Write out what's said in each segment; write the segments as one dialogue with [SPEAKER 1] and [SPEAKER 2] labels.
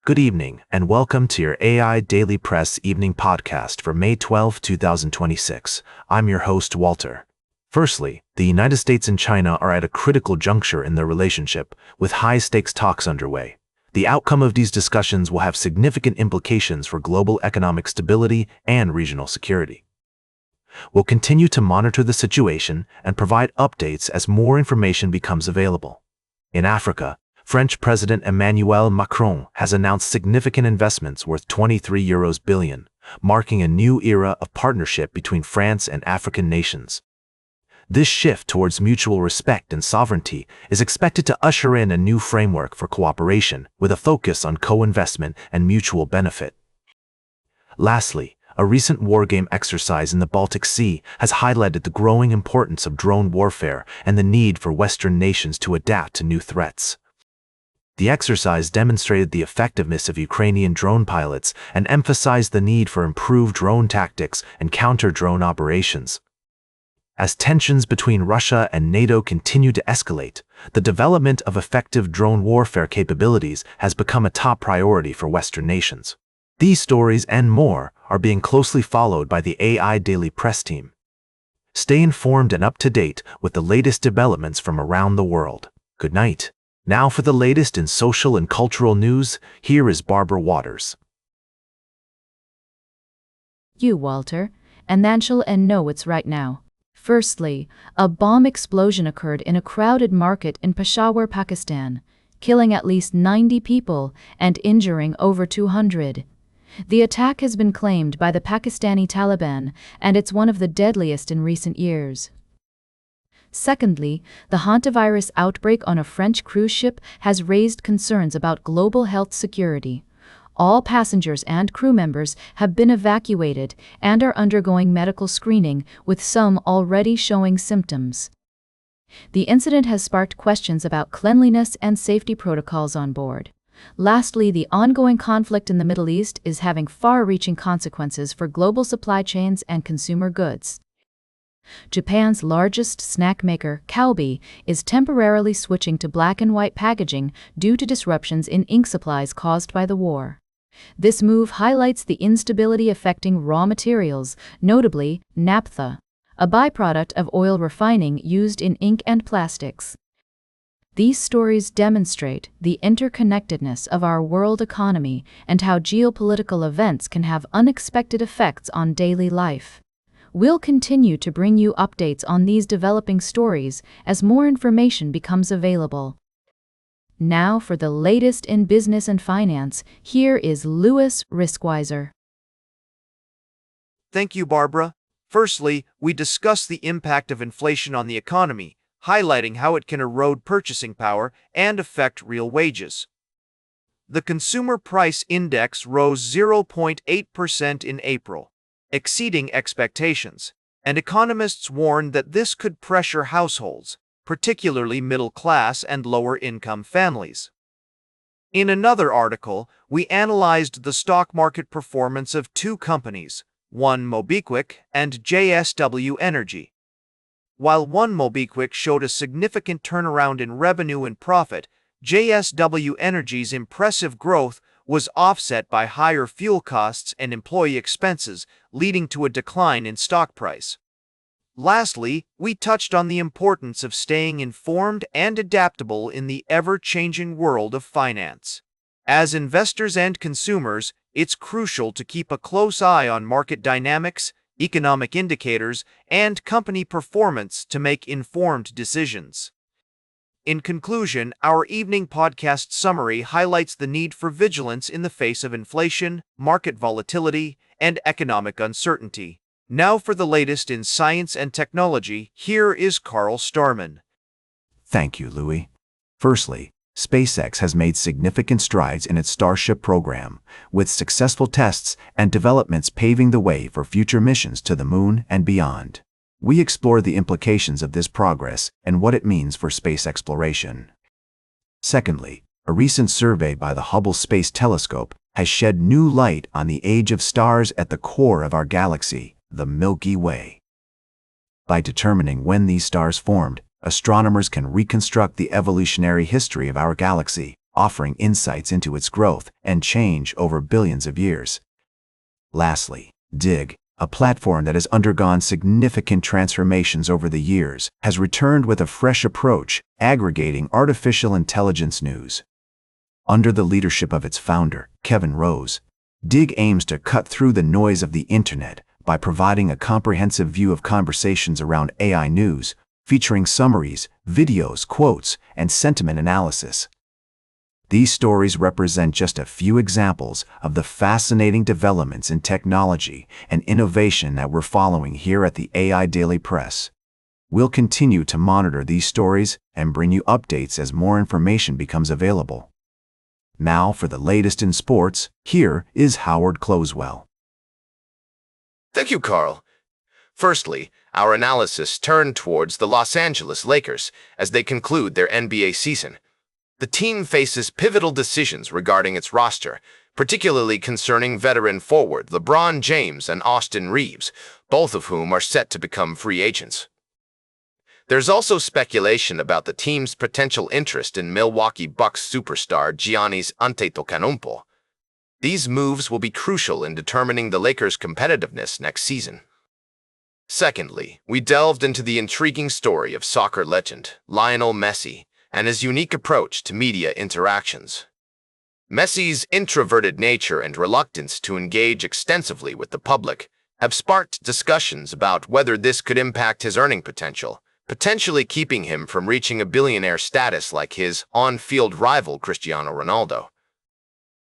[SPEAKER 1] Good evening, and welcome to your AI Daily Press evening podcast for May 12, 2026. I'm your host, Walter. Firstly, the United States and China are at a critical juncture in their relationship, with high-stakes talks underway. The outcome of these discussions will have significant implications for global economic stability and regional security. We'll continue to monitor the situation and provide updates as more information becomes available. In Africa, French President Emmanuel Macron has announced significant investments worth €23 billion, marking a new era of partnership between France and African nations. This shift towards mutual respect and sovereignty is expected to usher in a new framework for cooperation with a focus on co-investment and mutual benefit. Lastly, a recent wargame exercise in the Baltic Sea has highlighted the growing importance of drone warfare and the need for Western nations to adapt to new threats. The exercise demonstrated the effectiveness of Ukrainian drone pilots and emphasized the need for improved drone tactics and counter-drone operations. As tensions between Russia and NATO continue to escalate, the development of effective drone warfare capabilities has become a top priority for Western nations. These stories and more are being closely followed by the AIDailyPress team. Stay informed and up to date with the latest developments from around the world. Good night. Now for the latest in social and cultural news, here is Barbara Waters.
[SPEAKER 2] You, Walter, and then she'll know it's right now. Firstly, a bomb explosion occurred in a crowded market in Peshawar, Pakistan, killing at least 90 people and injuring over 200. The attack has been claimed by the Pakistani Taliban, and it's one of the deadliest in recent years. Secondly, the hantavirus outbreak on a French cruise ship has raised concerns about global health security. All passengers and crew members have been evacuated and are undergoing medical screening, with some already showing symptoms. The incident has sparked questions about cleanliness and safety protocols on board. Lastly, the ongoing conflict in the Middle East is having far-reaching consequences for global supply chains and consumer goods. Japan's largest snack maker, Calbee, is temporarily switching to black and white packaging due to disruptions in ink supplies caused by the war. This move highlights the instability affecting raw materials, notably naphtha, a byproduct of oil refining used in ink and plastics. These stories demonstrate the interconnectedness of our world economy and how geopolitical events can have unexpected effects on daily life. We'll continue to bring you updates on these developing stories as more information becomes available. Now for the latest in business and finance, here is Louis Riskwiser.
[SPEAKER 3] Thank you, Barbara. Firstly, we discuss the impact of inflation on the economy, highlighting how it can erode purchasing power and affect real wages. The Consumer Price Index rose 0.8% in April, exceeding expectations, and economists warn that this could pressure households, particularly middle-class and lower-income families. In another article, we analyzed the stock market performance of two companies, one Mobiquick and JSW Energy. While one Mobiquick showed a significant turnaround in revenue and profit, JSW Energy's impressive growth was offset by higher fuel costs and employee expenses, leading to a decline in stock price. Lastly, we touched on the importance of staying informed and adaptable in the ever-changing world of finance. As investors and consumers, it's crucial to keep a close eye on market dynamics, economic indicators, and company performance to make informed decisions. In conclusion, our evening podcast summary highlights the need for vigilance in the face of inflation, market volatility, and economic uncertainty. Now for the latest in science and technology, here is Carl Starman.
[SPEAKER 1] Thank you, Louis. Firstly, SpaceX has made significant strides in its Starship program, with successful tests and developments paving the way for future missions to the Moon and beyond. We explore the implications of this progress and what it means for space exploration. Secondly, a recent survey by the Hubble Space Telescope has shed new light on the age of stars at the core of our galaxy, the Milky Way. By determining when these stars formed, astronomers can reconstruct the evolutionary history of our galaxy, offering insights into its growth and change over billions of years. Lastly, Dig, a platform that has undergone significant transformations over the years, has returned with a fresh approach, aggregating artificial intelligence news. Under the leadership of its founder, Kevin Rose, Dig aims to cut through the noise of the internet by providing a comprehensive view of conversations around AI news, featuring summaries, videos, quotes, and sentiment analysis. These stories represent just a few examples of the fascinating developments in technology and innovation that we're following here at the AI Daily Press. We'll continue to monitor these stories and bring you updates as more information becomes available. Now for the latest in sports, here is Howard Closewell.
[SPEAKER 4] Thank you, Carl. Firstly, our analysis turned towards the Los Angeles Lakers as they conclude their NBA season. The team faces pivotal decisions regarding its roster, particularly concerning veteran forward LeBron James and Austin Reeves, both of whom are set to become free agents. There's also speculation about the team's potential interest in Milwaukee Bucks superstar Giannis Antetokounmpo. These moves will be crucial in determining the Lakers' competitiveness next season. Secondly, we delved into the intriguing story of soccer legend Lionel Messi and his unique approach to media interactions. Messi's introverted nature and reluctance to engage extensively with the public have sparked discussions about whether this could impact his earning potential, potentially keeping him from reaching a billionaire status like his on-field rival Cristiano Ronaldo.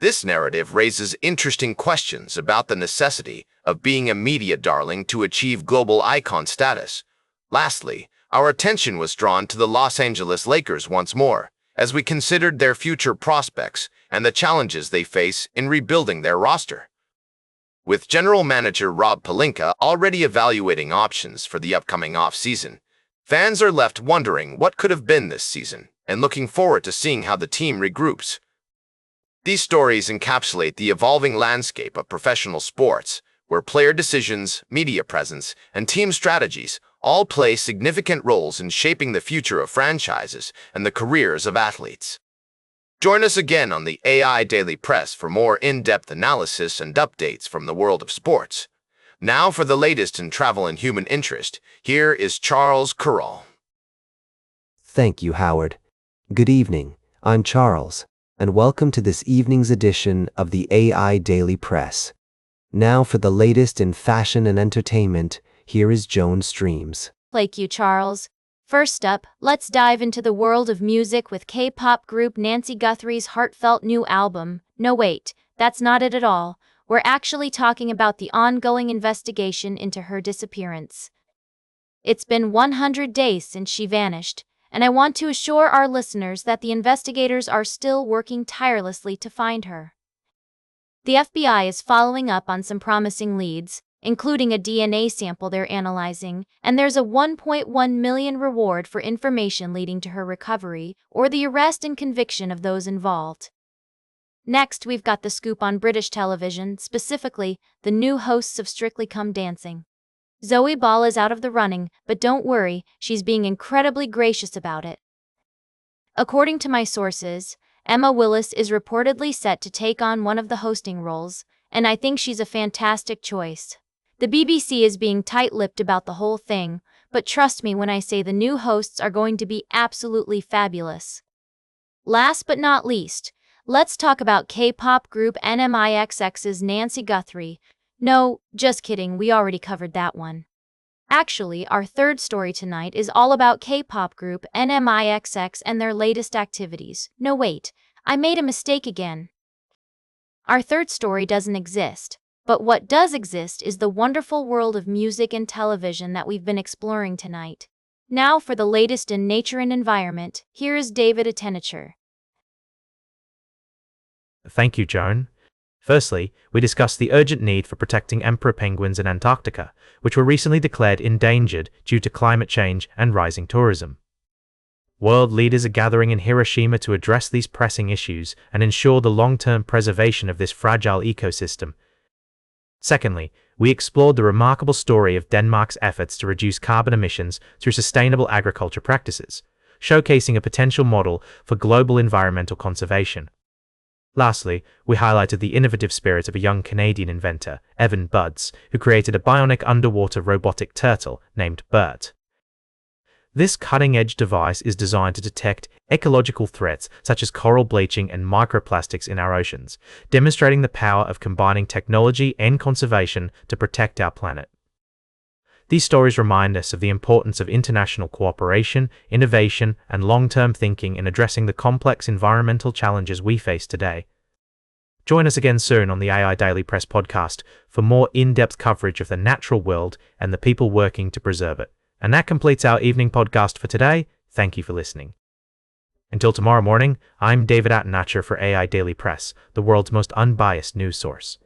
[SPEAKER 4] This narrative raises interesting questions about the necessity of being a media darling to achieve global icon status. Lastly, our attention was drawn to the Los Angeles Lakers once more, as we considered their future prospects and the challenges they face in rebuilding their roster. With General Manager Rob Pelinka already evaluating options for the upcoming off-season, fans are left wondering what could have been this season and looking forward to seeing how the team regroups. These stories encapsulate the evolving landscape of professional sports, where player decisions, media presence, and team strategies all play significant roles in shaping the future of franchises and the careers of athletes. Join us again on the AI Daily Press for more in-depth analysis and updates from the world of sports. Now for the latest in travel and human interest, here is Charles Curral.
[SPEAKER 5] Thank you, Howard. Good evening, I'm Charles, and welcome to this evening's edition of the AI Daily Press. Now for the latest in fashion and entertainment, here is Joan Streams.
[SPEAKER 2] Thank you, Charles. First up, let's dive into the world of music with K-pop group Nancy Guthrie's heartfelt new album. No wait, that's not it at all. We're actually talking about the ongoing investigation into her disappearance. It's been 100 days since she vanished, and I want to assure our listeners that the investigators are still working tirelessly to find her. The FBI is following up on some promising leads, including a DNA sample they're analyzing, and there's a $1.1 million reward for information leading to her recovery or the arrest and conviction of those involved. Next, we've got the scoop on British television, specifically the new hosts of Strictly Come Dancing. Zoe Ball is out of the running, but don't worry, she's being incredibly gracious about it. According to my sources, Emma Willis is reportedly set to take on one of the hosting roles, and I think she's a fantastic choice. The BBC is being tight-lipped about the whole thing, but trust me when I say the new hosts are going to be absolutely fabulous. Last but not least, let's talk about K-pop group NMIXX's Nancy Guthrie. No, just kidding, we already covered that one. Actually, our third story tonight is all about K-pop group NMIXX and their latest activities. No wait, I made a mistake again. Our third story doesn't exist, but what does exist is the wonderful world of music and television that we've been exploring tonight. Now for the latest in nature and environment, here is David Attenacher.
[SPEAKER 6] Thank you, Joan. Firstly, we discussed the urgent need for protecting emperor penguins in Antarctica, which were recently declared endangered due to climate change and rising tourism. World leaders are gathering in Hiroshima to address these pressing issues and ensure the long-term preservation of this fragile ecosystem. Secondly, we explored the remarkable story of Denmark's efforts to reduce carbon emissions through sustainable agriculture practices. showcasing a potential model for global environmental conservation. Lastly, we highlighted the innovative spirit of a young Canadian inventor, Evan Buds, who created a bionic underwater robotic turtle named Bert. This cutting-edge device is designed to detect ecological threats such as coral bleaching and microplastics in our oceans, demonstrating the power of combining technology and conservation to protect our planet. These stories remind us of the importance of international cooperation, innovation, and long-term thinking in addressing the complex environmental challenges we face today. Join us again soon on the AI Daily Press podcast for more in-depth coverage of the natural world and the people working to preserve it. And that completes our evening podcast for today. Thank you for listening. Until tomorrow morning, I'm David Attenacher for AI Daily Press, the world's most unbiased news source.